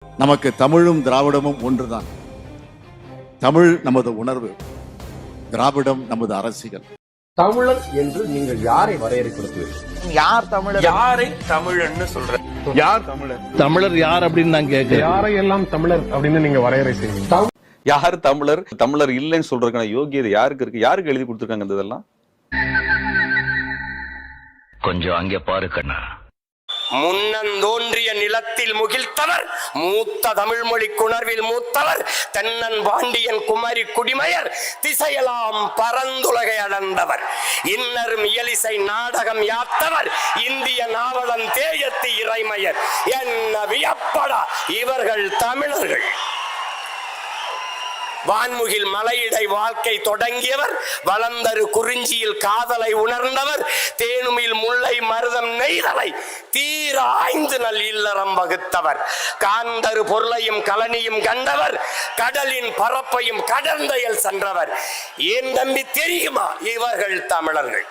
நமக்கு தமிழும் திராவிடமும் ஒன்றுதான். தமிழ் நமது உணர்வு, திராவிடம் நமது அரசியல். தமிழர் என்று நீங்கள் யாரை வரையறுப்படுத்துவீர்கள்? யார் தமிழர்? யாரை தமிழன்னு சொல்ற? யார் தமிழர்? தமிழர் யார் அப்படின்னு நான் கேட்கிறேன். யாரையெல்லாம் தமிழர் அப்படின்னு நீங்க வரையறை செய்வீங்க? யார் தமிழர்? தமிழர் இல்லைன்னு சொல்றதுக்கான யோகியதை யாருக்கு இருக்கு? யாருக்கு எழுதி கொடுத்துருக்காங்க இதெல்லாம்? கொஞ்சம் அங்கே பாரு கண்ணா. முன்னந்தோன்றிய நிலத்தில் முகிழ்த்தவர், மூத்த தமிழ் மொழி குணர்வில் மூத்தவர், தென்னன் பாண்டியன் குமரி குடிமையர், திசையெல்லாம் பரந்துலகை அடர்ந்தவர், இன்னர் இயலிசை நாடகம் யாத்தவர், இந்திய நாவலன் தேயத்து இறைமையர். என்ன வியப்படா இவர்கள் தமிழர்கள்! வான்முகில் மலையிடை வாழ்க்கை தொடங்கியவர், வளர்ந்தரு குறிஞ்சியில் காதலை உணர்ந்தவர், தேனுமில் முல்லை மருதம் நெய்தலை தீர ஆய்ந்து நல் இல்லறம் வகுத்தவர், காந்தரு பொருளையும் கலனியும் கண்டவர், கடலின் பரப்பையும் கடந்தையில் சென்றவர். ஏன் தம்பி தெரியுமா இவர்கள் தமிழர்கள்?